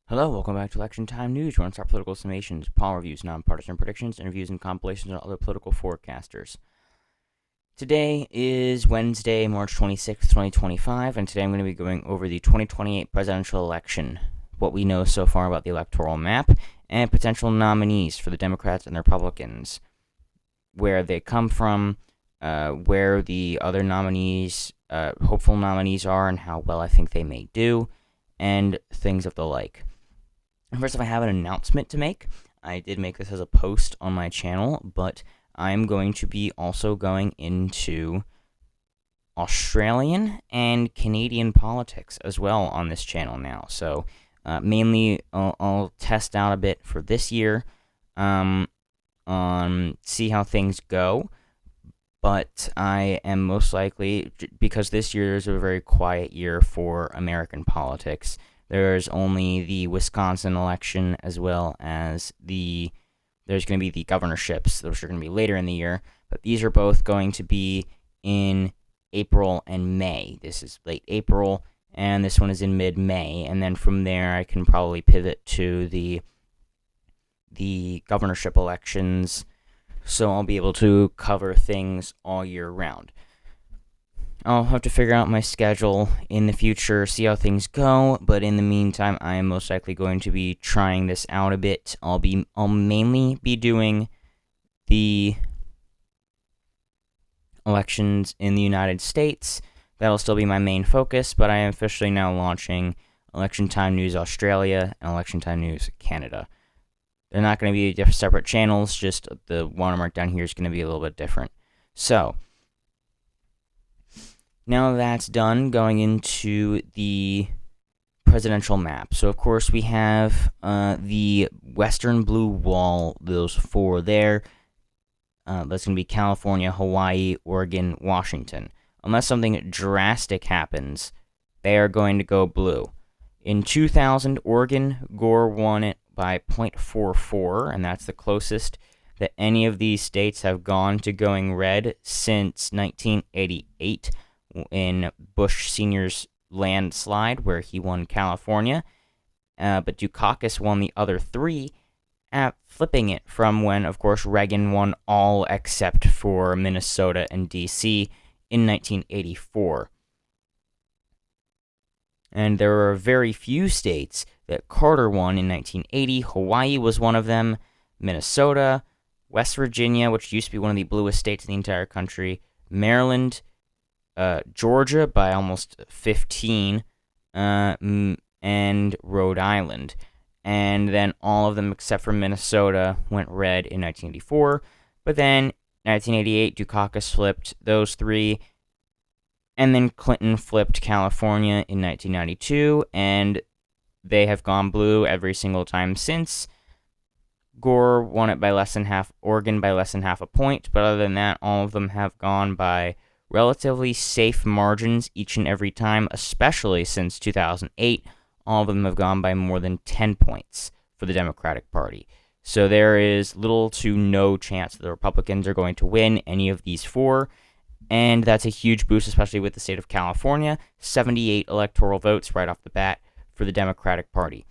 Hello, welcome back to Election Time News, where on our political summations, poll reviews, nonpartisan predictions, interviews, and compilations of other political forecasters. Today is Wednesday, March 26th, 2025, and today I'm going to be going over the 2028 presidential election, what we know so far about the electoral map, and potential nominees for the Democrats and the Republicans, where they come from, where the other nominees, hopeful nominees are, and how well I think they may do, and things of the like. First, if I have an announcement to make, I did make this as a post on my channel, but I'm going to be also going into Australian and Canadian politics as well on this channel now. So, mainly, I'll test out a bit for this year, on see how things go. But I am most likely, because this year is a very quiet year for American politics. There's only the Wisconsin election, as well as there's going to be the governorships, which are going to be later in the year, but these are both going to be in April and May. This is late April, and this one is in mid-May, and then from there I can probably pivot to the governorship elections, so I'll be able to cover things all year round. I'll have to figure out my schedule in the future, see how things go, but in the meantime, I am most likely going to be trying this out a bit. I'll mainly be doing the elections in the United States. That'll still be my main focus, but I am officially now launching Election Time News Australia and Election Time News Canada. They're not going to be separate channels, just the watermark down here is going to be a little bit different. So, now that's done, going into the presidential map. So, of course, we have the western blue wall, those four there. That's going to be California, Hawaii, Oregon, Washington. Unless something drastic happens, they are going to go blue. In 2000, Oregon, Gore won it by 0.44, and that's the closest that any of these states have gone to going red since 1988. In Bush Sr.'s landslide, where he won California, but Dukakis won the other three, flipping it from when, of course, Reagan won all except for Minnesota and D.C. in 1984. And there are very few states that Carter won in 1980. Hawaii was one of them, Minnesota, West Virginia, which used to be one of the bluest states in the entire country, Maryland, Georgia by almost 15, and Rhode Island. And then all of them except for Minnesota went red in 1984. But then 1988, Dukakis flipped those three. And then Clinton flipped California in 1992. And they have gone blue every single time since. Gore won it by less than half, Oregon by less than half a point. But other than that, all of them have gone by relatively safe margins each and every time, especially since 2008. All of them have gone by more than 10 points for the Democratic Party. So there is little to no chance that the Republicans are going to win any of these four, and that's a huge boost, especially with the state of California. 78 electoral votes right off the bat for the Democratic Party.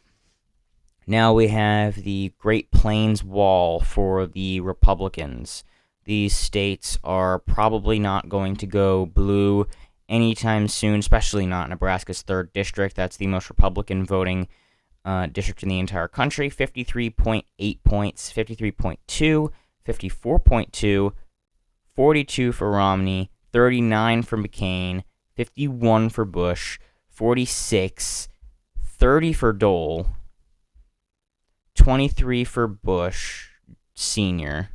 Now we have the Great Plains Wall for the Republicans. These states are probably not going to go blue anytime soon, especially not Nebraska's 3rd district. That's the most Republican voting district in the entire country. 53.8 points, 53.2, 54.2, 42 for Romney, 39 for McCain, 51 for Bush, 46, 30 for Dole, 23 for Bush Sr.,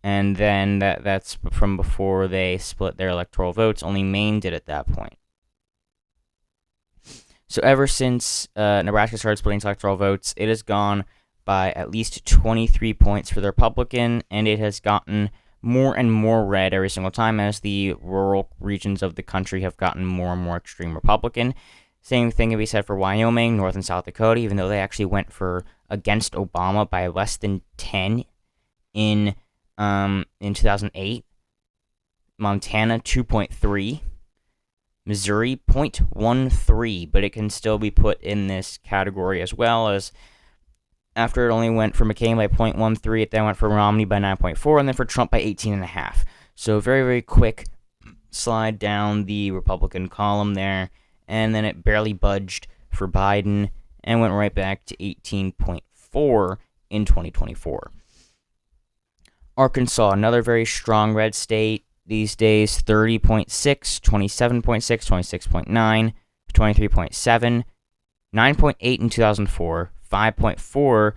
and then that's from before they split their electoral votes. Only Maine did at that point. So ever since Nebraska started splitting its electoral votes, it has gone by at least 23 points for the Republican, and it has gotten more and more red every single time as the rural regions of the country have gotten more and more extreme Republican. Same thing can be said for Wyoming, North and South Dakota, even though they actually went against Obama by less than 10 in 2008. Montana 2.3. Missouri 0.13, but it can still be put in this category as well, as after it only went for McCain by 0.13, it then went for Romney by 9.4, and then for Trump by 18.5. So very, very quick slide down the Republican column there, and then it barely budged for Biden and went right back to 18.4 in 2024. Arkansas, another very strong red state these days, 30.6, 27.6, 26.9, 23.7, 9.8 in 2004, 5.4.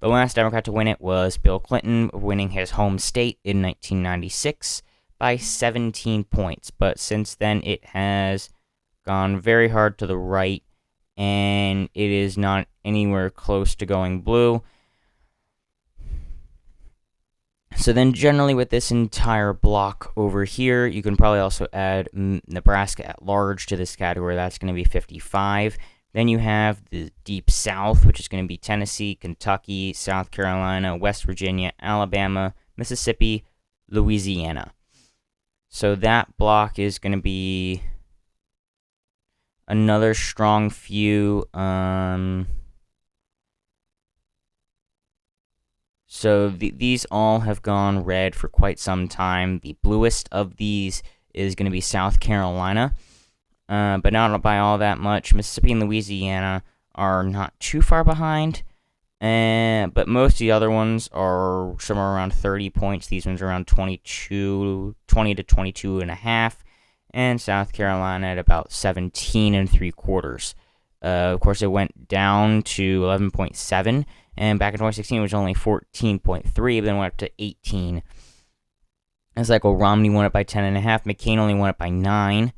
The last Democrat to win it was Bill Clinton, winning his home state in 1996 by 17 points. But since then, it has gone very hard to the right, and it is not anywhere close to going blue. So then generally with this entire block over here, you can probably also add Nebraska at large to this category. That's going to be 55. Then you have the Deep South, which is going to be Tennessee, Kentucky, South Carolina, West Virginia, Alabama, Mississippi, Louisiana. So that block is going to be another strong few. So these all have gone red for quite some time. The bluest of these is going to be South Carolina, but not by all that much. Mississippi and Louisiana are not too far behind, but most of the other ones are somewhere around 30 points. These ones are around 20 to 22.5, and South Carolina at about 17.75. Of course, it went down to 11.7. And back in 2016, it was only 14.3, but then went up to 18. It's like, Romney won it by 10.5. McCain only won it by 9.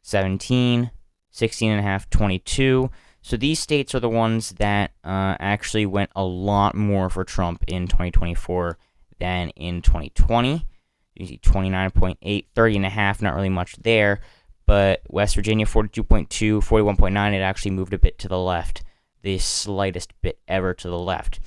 17, 16.5, 22. So these states are the ones that actually went a lot more for Trump in 2024 than in 2020. You see 29.8, 30.5, not really much there. But West Virginia, 42.2, 41.9, it actually moved a bit to the left. The slightest bit ever to the left.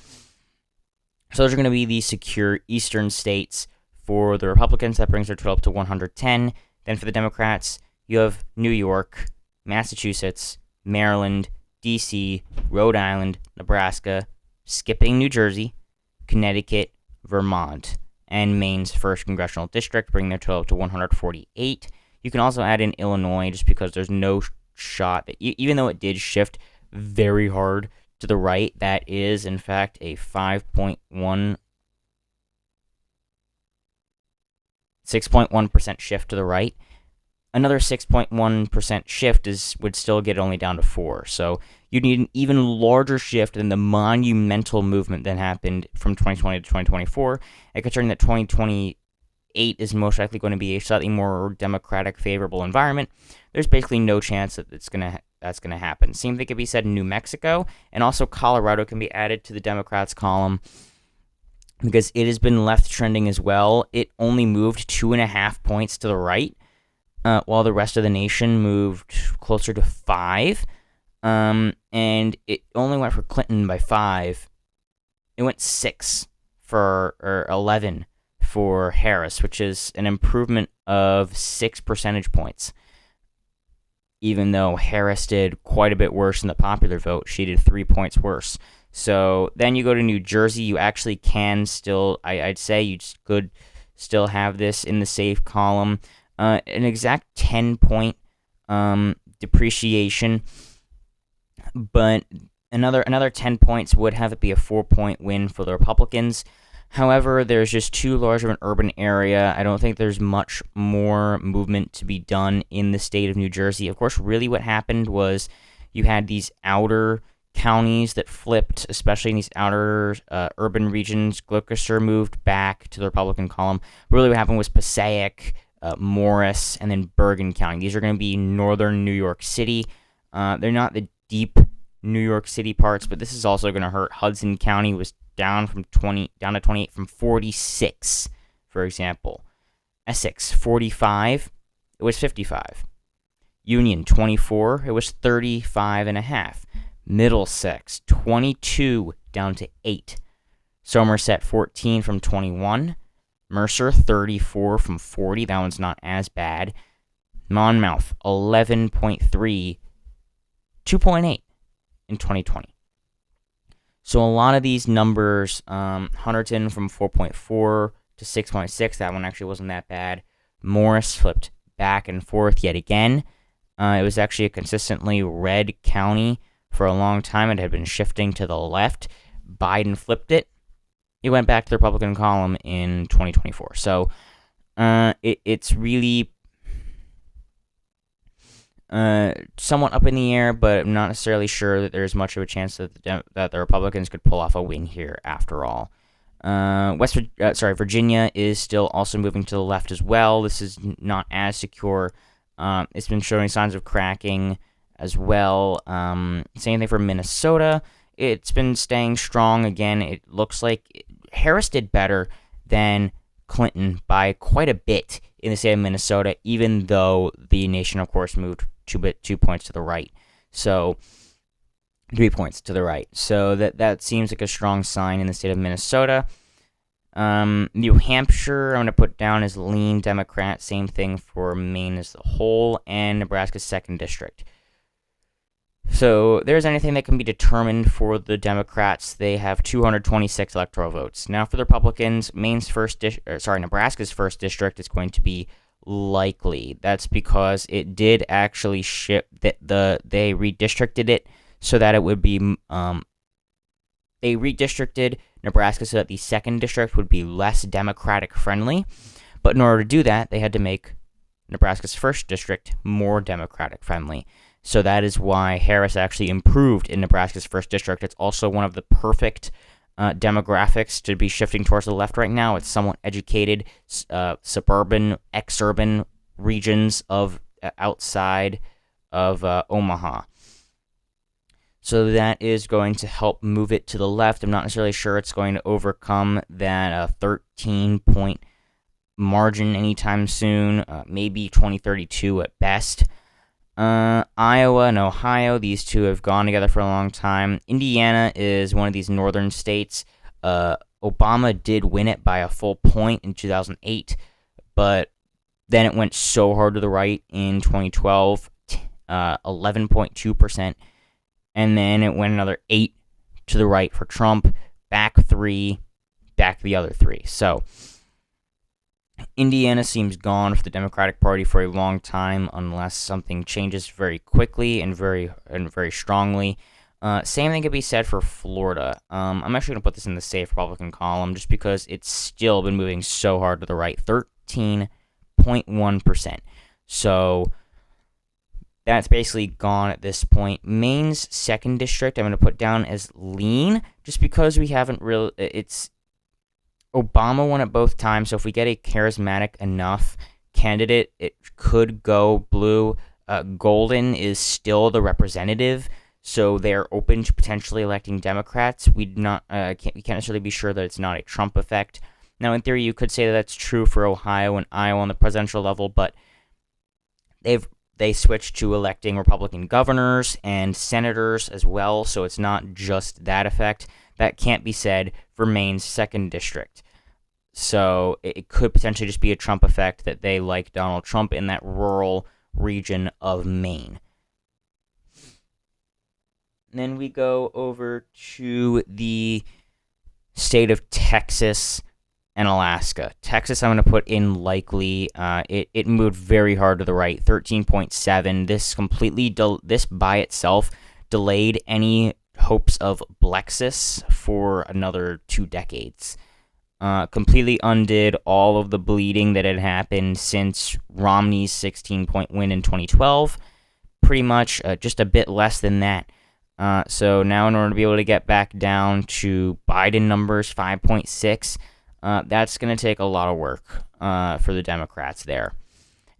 So those are going to be the secure eastern states for the Republicans. That brings their total up to 110. Then for the Democrats, you have New York, Massachusetts, Maryland, D.C., Rhode Island, Nebraska, skipping New Jersey, Connecticut, Vermont, and Maine's 1st Congressional District, bringing their total up to 148. You can also add in Illinois just because there's no shot that, even though it did shift very hard to the right, that is, in fact, a 6.1% shift to the right. Another 6.1% shift would still get it only down to 4. So you need an even larger shift than the monumental movement that happened from 2020 to 2024. And considering that 2028 is most likely going to be a slightly more Democratic favorable environment, there's basically no chance that that's going to happen. Same thing could be said in New Mexico, and also Colorado can be added to the Democrats column because it has been left trending as well. It only moved 2.5 points to the right, while the rest of the nation moved closer to 5. And it only went for Clinton by 5. It went 6 or 11 for Harris, which is an improvement of 6 percentage points. Even though Harris did quite a bit worse in the popular vote, she did 3 points worse. So then you go to New Jersey, you actually can still, I'd say you could still have this in the safe column. An exact 10-point depreciation, but another 10 points would have it be a 4-point win for the Republicans. However, there's just too large of an urban area. I don't think there's much more movement to be done in the state of New Jersey. Of course, really what happened was you had these outer counties that flipped, especially in these outer urban regions. Gloucester moved back to the Republican column. Really what happened was Passaic, Morris, and then Bergen County. These are going to be northern New York City. They're not the deep New York City parts, but this is also going to hurt. Hudson County was down to 28 from 46, for example. Essex, 45, it was 55. Union, 24, it was 35.5. Middlesex, 22, down to 8. Somerset, 14 from 21. Mercer, 34 from 40. That one's not as bad. Monmouth, 11.3, 2.8 in 2020. So a lot of these numbers, Hunterdon from 4.4 to 6.6. That one actually wasn't that bad. Morris flipped back and forth yet again. It was actually a consistently red county for a long time. It had been shifting to the left. Biden flipped it. It went back to the Republican column in 2024. So it's really somewhat up in the air, but I'm not necessarily sure that there's much of a chance that the Republicans could pull off a win here after all. Virginia is still also moving to the left as well. This is not as secure. It's been showing signs of cracking as well. Same thing for Minnesota. It's been staying strong again. It looks like Harris did better than Clinton by quite a bit in the state of Minnesota, even though the nation, of course, moved 2 points to the right. So 3 points to the right. So that seems like a strong sign in the state of Minnesota. New Hampshire, I'm going to put down as lean Democrat. Same thing for Maine as a whole, and Nebraska's 2nd district. So there's anything that can be determined for the Democrats. They have 226 electoral votes. Now for the Republicans, Nebraska's 1st district is going to be likely. That's because it did actually shift they redistricted it so that it would be they redistricted Nebraska so that the 2nd district would be less Democratic friendly. But in order to do that, they had to make Nebraska's 1st district more Democratic friendly. So that is why Harris actually improved in Nebraska's 1st district. It's also one of the perfect demographics to be shifting towards the left right now. It's somewhat educated, suburban, exurban regions of outside of Omaha. So that is going to help move it to the left. I'm not necessarily sure it's going to overcome that 13-point margin anytime soon, maybe 2032 at best. Iowa and Ohio, these two have gone together for a long time. Indiana is one of these northern states. Obama did win it by a full point in 2008, but then it went so hard to the right in 2012, 11.2%, and then it went another 8 to the right for Trump, back 3, back the other 3. So Indiana seems gone for the Democratic Party for a long time unless something changes very quickly and very strongly. Same thing could be said for Florida. I'm actually going to put this in the safe Republican column just because it's still been moving so hard to the right, 13.1%. So that's basically gone at this point. Maine's 2nd district I'm going to put down as lean just because we haven't really... Obama won it both times, so if we get a charismatic enough candidate, it could go blue. Golden is still the representative, so they're open to potentially electing Democrats. We can't necessarily be sure that it's not a Trump effect. Now, in theory, you could say that that's true for Ohio and Iowa on the presidential level, but they switched to electing Republican governors and senators as well, so it's not just that effect. That can't be said for Maine's 2nd district. So it could potentially just be a Trump effect that they like Donald Trump in that rural region of Maine. And then we go over to the state of Texas and Alaska. Texas, I'm going to put in likely. It moved very hard to the right, 13.7. This by itself delayed any hopes of Blexus for another 2 decades. Completely undid all of the bleeding that had happened since Romney's 16-point win in 2012. Pretty much just a bit less than that. So now in order to be able to get back down to Biden numbers, 5.6, that's going to take a lot of work for the Democrats there.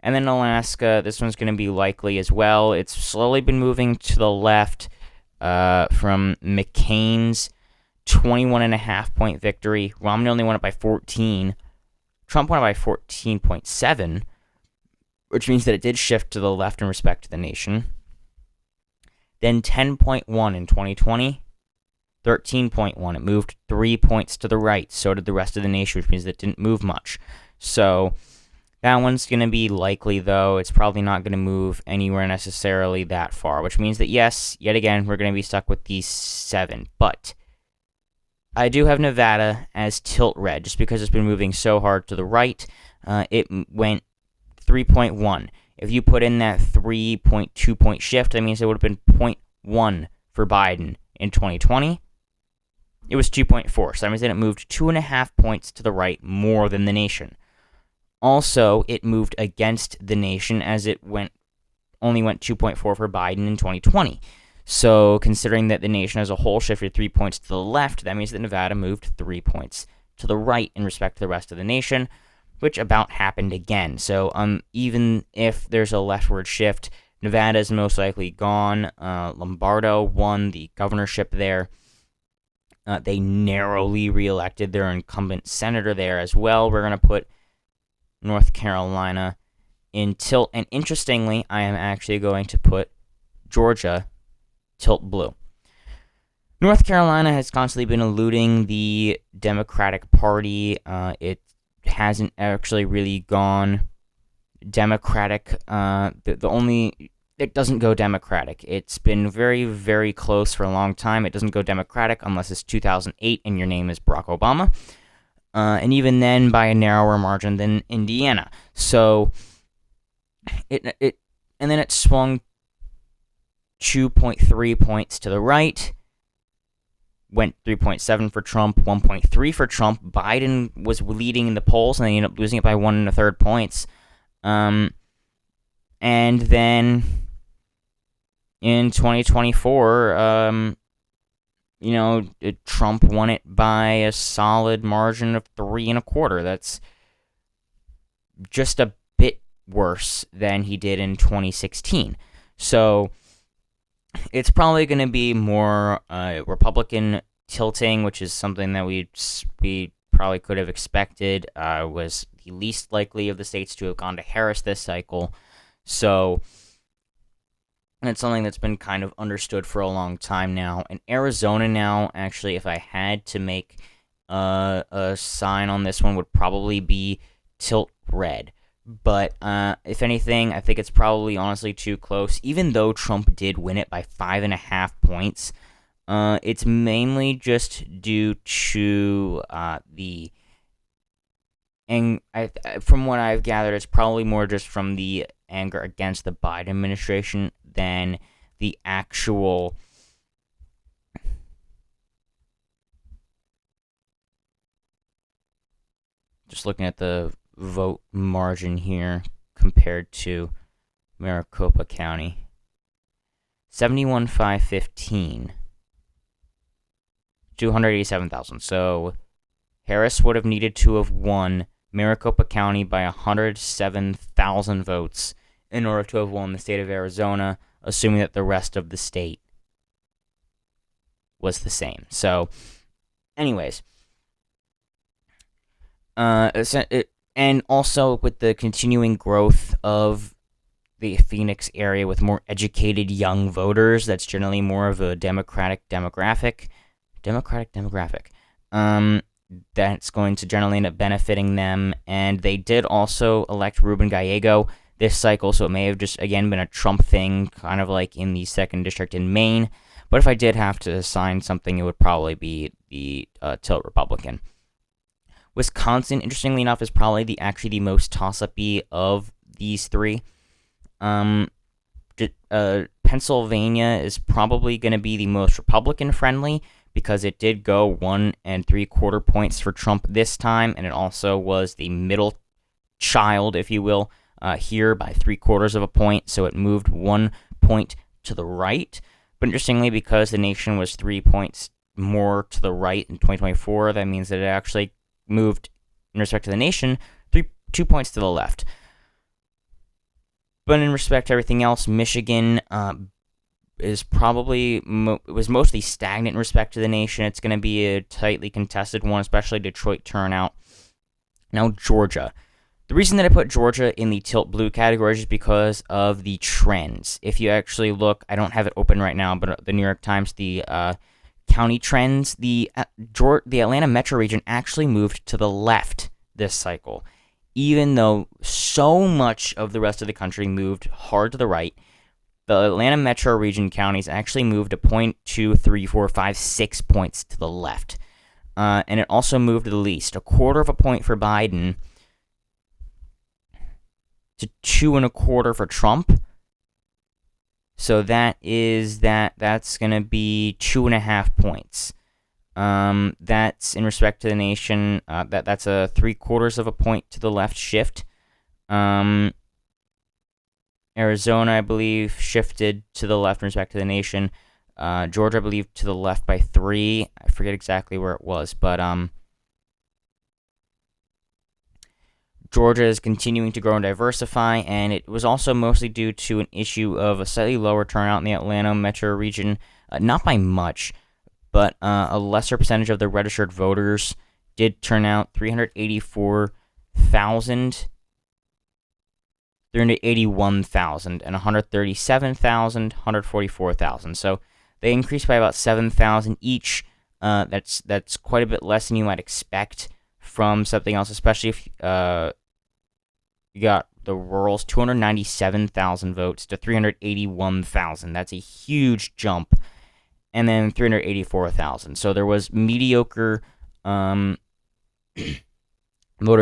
And then Alaska, this one's going to be likely as well. It's slowly been moving to the left from McCain's 21.5-point victory. Romney only won it by 14. Trump won it by 14.7, which means that it did shift to the left in respect to the nation. Then 10.1 in 2020. 13.1. It moved 3 points to the right. So did the rest of the nation, which means it didn't move much. So that one's going to be likely, though. It's probably not going to move anywhere necessarily that far, which means that, yes, yet again, we're going to be stuck with these 7. But I do have Nevada as tilt red, just because it's been moving so hard to the right. It went 3.1. If you put in that 3.2 point shift, that means it would have been 0.1 for Biden in 2020. It was 2.4, so that means that it moved 2.5 points to the right more than the nation. Also, it moved against the nation as it only went 2.4 for Biden in 2020. So, considering that the nation as a whole shifted 3 points to the left, that means that Nevada moved 3 points to the right in respect to the rest of the nation, which about happened again. So, even if there's a leftward shift, Nevada is most likely gone. Lombardo won the governorship there. They narrowly reelected their incumbent senator there as well. We're going to put North Carolina in tilt. And interestingly, I am actually going to put Georgia tilt blue. North Carolina has constantly been eluding the Democratic Party. It hasn't actually really gone Democratic. It doesn't go Democratic. It's been very, very close for a long time. It doesn't go Democratic unless it's 2008 and your name is Barack Obama. And even then by a narrower margin than Indiana. So and then it swung 2.3 points to the right. Went 3.7 for Trump, 1.3 for Trump. Biden was leading in the polls, and they ended up losing it by 1 1/3 points. And then in 2024, Trump won it by a solid margin of 3 1/4. That's just a bit worse than he did in 2016. So it's probably going to be more Republican tilting, which is something that we probably could have expected. Was the least likely of the states to have gone to Harris this cycle. So it's something that's been kind of understood for a long time now. And Arizona now, actually, if I had to make a sign on this one, would probably be tilt red. But if anything, I think it's probably honestly too close. Even though Trump did win it by 5.5 points, it's mainly just due to from what I've gathered, it's probably more just from the anger against the Biden administration than the actual just looking at the vote margin here compared to Maricopa County. 71,515. 287,000. So Harris would have needed to have won Maricopa County by 107,000 votes in order to have won the state of Arizona, assuming that the rest of the state was the same. So, anyways, and also with the continuing growth of the Phoenix area with more educated young voters, that's generally more of a Democratic demographic. That's going to generally end up benefiting them. And they did also elect Ruben Gallego this cycle, so it may have just, again, been a Trump thing, kind of like in the 2nd District in Maine. But if I did have to assign something, it would probably be the tilt Republican. Wisconsin, interestingly enough, is probably the most toss-up-y of these three. Pennsylvania is probably going to be the most Republican-friendly because it did go 1 3/4 points for Trump this time, and it also was the middle child, if you will, here by 3/4 of a point, so it moved 1 point to the right. But interestingly, because the nation was 3 points more to the right in 2024, that means that it actually moved, in respect to the nation, 2 points to the left. But in respect to everything else, Michigan is probably was mostly stagnant in respect to the nation. It's going to be a tightly contested one, especially Detroit turnout. Now, Georgia. The reason that I put Georgia in the tilt blue category is just because of the trends. If you actually look, I don't have it open right now, but the New York Times, the county trends, the Atlanta metro region actually moved to the left this cycle, even though so much of the rest of the country moved hard to the right. The Atlanta metro region counties actually moved a point, 2, 3, 4, 5, 6 points to the left. And it also moved the least, a quarter of a point for Biden to 2.25 for Trump. So that's going to be 2.5 points. That's in respect to the nation. That's a 3/4 of a point to the left shift. Arizona, I believe, shifted to the left in respect to the nation. Georgia, I believe, to the left by 3. I forget exactly where it was, but Georgia is continuing to grow and diversify, and it was also mostly due to an issue of a slightly lower turnout in the Atlanta metro region, not by much, but a lesser percentage of the registered voters did turn out. 381,000, and 137,000, 144,000. So they increased by about 7,000 each. That's quite a bit less than you might expect from something else, especially if you got the rurals, 297,000 votes to 381,000. That's a huge jump. And then 384,000. So there was mediocre voter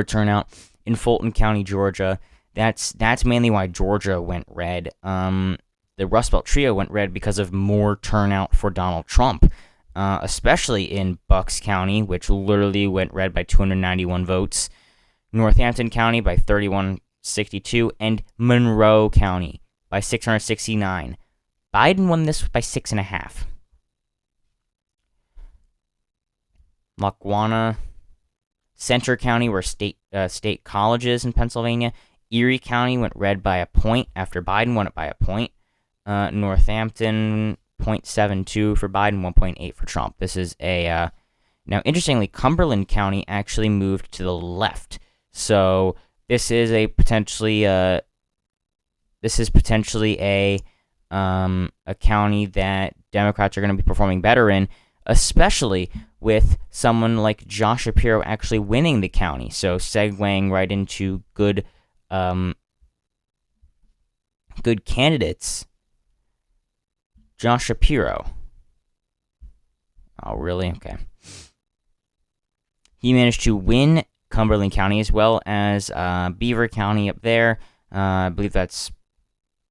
turnout in Fulton County, Georgia. That's mainly why Georgia went red. The Rust Belt Trio went red because of more turnout for Donald Trump, especially in Bucks County, which literally went red by 291 votes, Northampton County by 3,162, and Monroe County by 669. Biden won this by 6.5. Lackawanna, Centre County were state colleges in Pennsylvania. Erie County went red by a point after Biden won it by a point. Northampton, 0.72 for Biden, 1.8 for Trump. This is a now interestingly, Cumberland County actually moved to the left. So this is potentially a county that Democrats are going to be performing better in, especially with someone like Josh Shapiro actually winning the county. So segueing right into good candidates. Josh Shapiro. Oh, really? Okay. He managed to win Cumberland County as well as Beaver County up there. I believe that's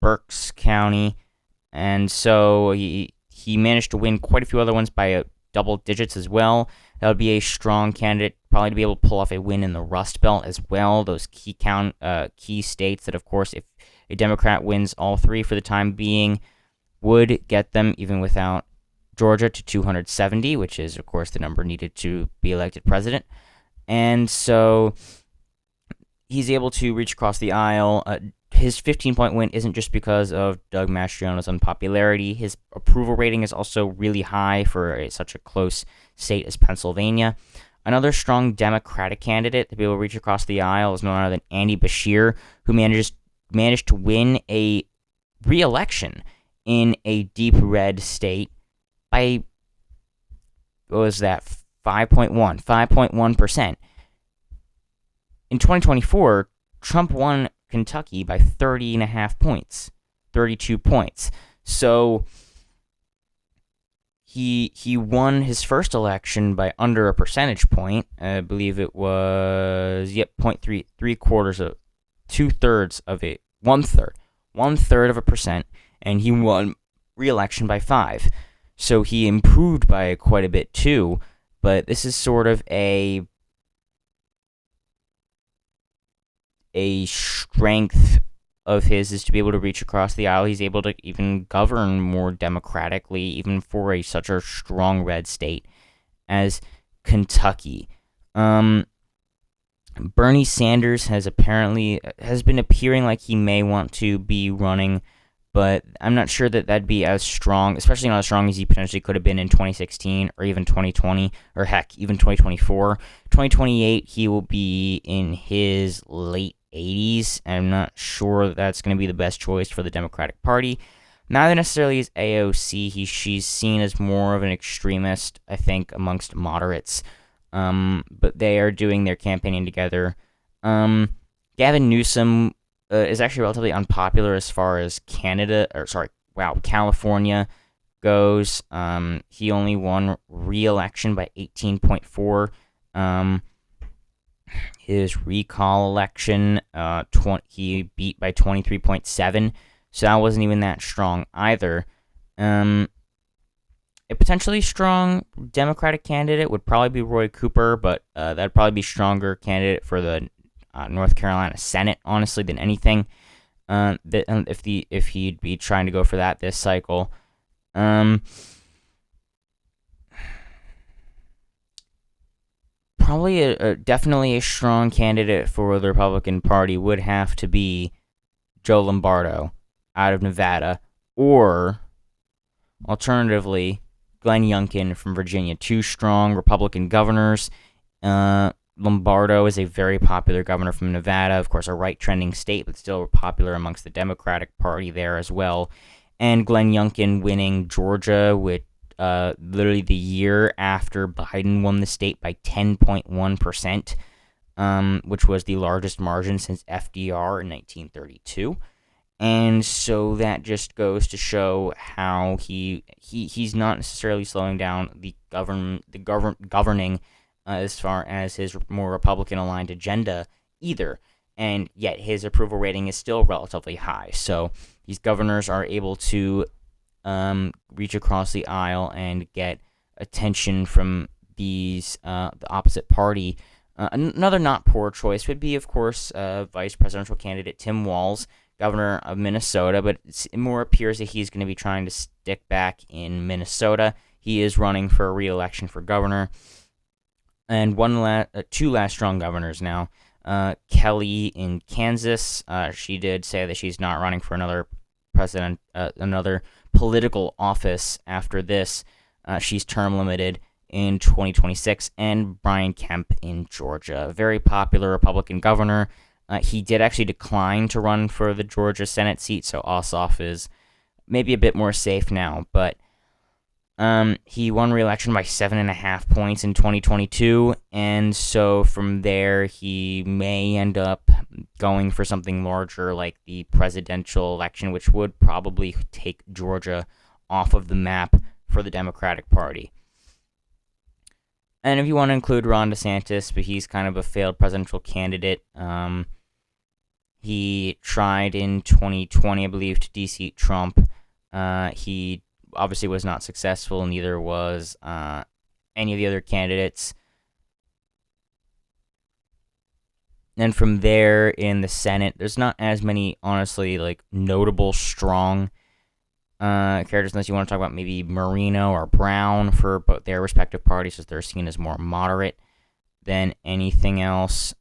Berks County. And so he managed to win quite a few other ones by double digits as well. That would be a strong candidate, probably to be able to pull off a win in the Rust Belt as well. Those key states that, of course, if a Democrat wins all three for the time being, would get them, even without Georgia, to 270, which is, of course, the number needed to be elected president. And so he's able to reach across the aisle. His 15-point win isn't just because of Doug Mastriano's unpopularity. His approval rating is also really high for such a close state as Pennsylvania. Another strong Democratic candidate to be able to reach across the aisle is none other than Andy Beshear, who managed to win a re-election in a deep red state by, what was that, 5.1%. In 2024, Trump won Kentucky by 30.5 points, 32 points. So he won his first election by under a percentage point. I believe it was 0.3, 2/3 of it, 1/3 of a percent, and he won re-election by 5. So he improved by quite a bit too. But this is sort of a strength of his, is to be able to reach across the aisle. He's able to even govern more democratically, even for such a strong red state as Kentucky. Bernie Sanders has been appearing like he may want to be running, but I'm not sure that that'd be as strong, especially not as strong as he potentially could have been in 2016 or even 2020, or heck, even 2024. 2028, he will be in his late 80s. I'm not sure that's going to be the best choice for the Democratic Party, Neither necessarily is AOC. She's seen as more of an extremist, I think, amongst moderates. But they are doing their campaigning together. Gavin Newsom is actually relatively unpopular as far as California goes. He only won re-election by 18.4. His recall election, he beat by 23.7. So that wasn't even that strong either. A potentially strong Democratic candidate would probably be Roy Cooper, but that'd probably be stronger candidate for the North Carolina Senate, honestly, than anything. If he'd be trying to go for that this cycle. Probably definitely a strong candidate for the Republican Party would have to be Joe Lombardo out of Nevada, or alternatively Glenn Youngkin from Virginia. Two strong Republican governors. Lombardo is a very popular governor from Nevada, of course, a right-trending state, but still popular amongst the Democratic Party there as well. And Glenn Youngkin winning Georgia with literally the year after Biden won the state by 10.1%, which was the largest margin since FDR in 1932. And so that just goes to show how he's not necessarily slowing down the governing as far as his more Republican-aligned agenda either. And yet his approval rating is still relatively high. So these governors are able to reach across the aisle and get attention from the opposite party. Another not poor choice would be, of course, vice presidential candidate Tim Walz, governor of Minnesota, but it more appears that he's going to be trying to stick back in Minnesota. He is running for a re-election for governor. And two last strong governors now. Kelly in Kansas, she did say that she's not running for another political office after this. She's term limited in 2026. And Brian Kemp in Georgia, very popular Republican governor. He did actually decline to run for the Georgia Senate seat, so Ossoff is maybe a bit more safe now. But he won re-election by 7.5 points in 2022, and so from there he may end up going for something larger like the presidential election, which would probably take Georgia off of the map for the Democratic Party. And if you want to include Ron DeSantis, but he's kind of a failed presidential candidate. He tried in 2020, I believe, to de-seat Trump. He obviously was not successful, neither was any of the other candidates. And from there in the Senate, there's not as many, honestly, like notable, strong characters, unless you want to talk about maybe Marino or Brown for both their respective parties, as they're seen as more moderate than anything else.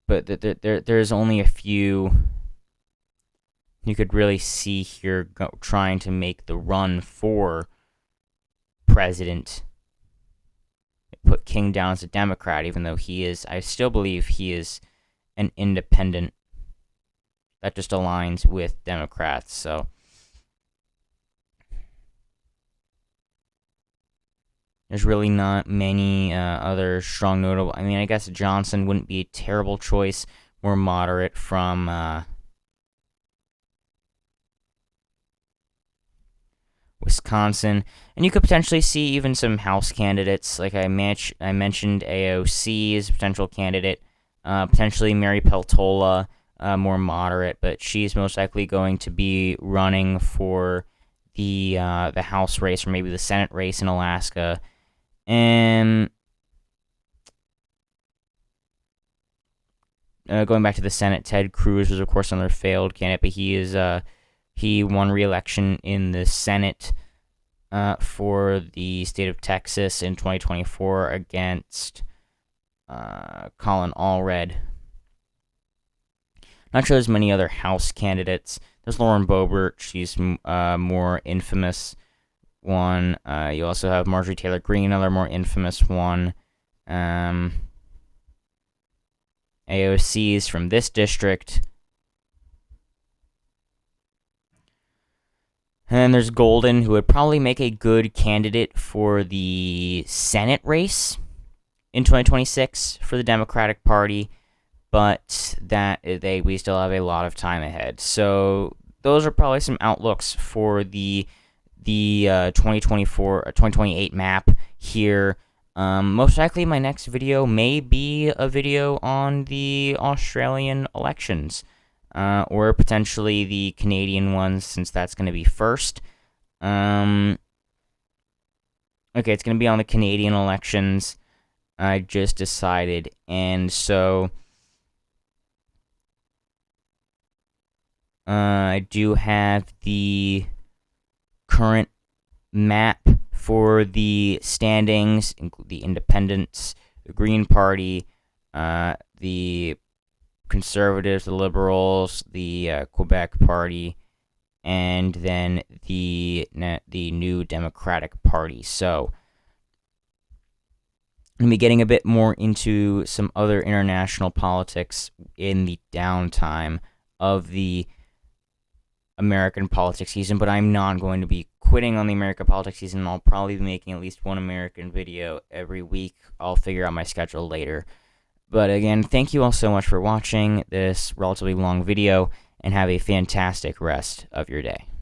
But there's only a few you could really see here trying to make the run for president. Put King down as a Democrat, even though I still believe he is an independent. That just aligns with Democrats, so there's really not many other strong notable. I mean, I guess Johnson wouldn't be a terrible choice, more moderate from Wisconsin, and you could potentially see even some House candidates, like I mentioned AOC as a potential candidate, potentially Mary Peltola, more moderate, but she's most likely going to be running for the House race or maybe the Senate race in Alaska. And going back to the Senate, Ted Cruz was, of course, another failed candidate, but he won re-election in the Senate for the state of Texas in 2024 against Colin Allred. Not sure there's many other House candidates. There's Lauren Boebert. She's more infamous one. You also have Marjorie Taylor Greene, another more infamous one. AOC is from this district. And then there's Golden, who would probably make a good candidate for the Senate race in 2026 for the Democratic Party, but we still have a lot of time ahead. So those are probably some outlooks for the 2028 map here. Most likely, my next video may be a video on the Australian elections, or potentially the Canadian ones, since that's going to be first. Okay, it's going to be on the Canadian elections. I just decided, and so I do have the current map for the standings, include the Independents, the Green Party, the Conservatives, the Liberals, the Quebec Party, and then the New Democratic Party. So I'm going to be getting a bit more into some other international politics in the downtime of the American politics season, but I'm not going to be quitting on the American politics season. I'll probably be making at least one American video every week. I'll figure out my schedule later. But again, thank you all so much for watching this relatively long video, and have a fantastic rest of your day.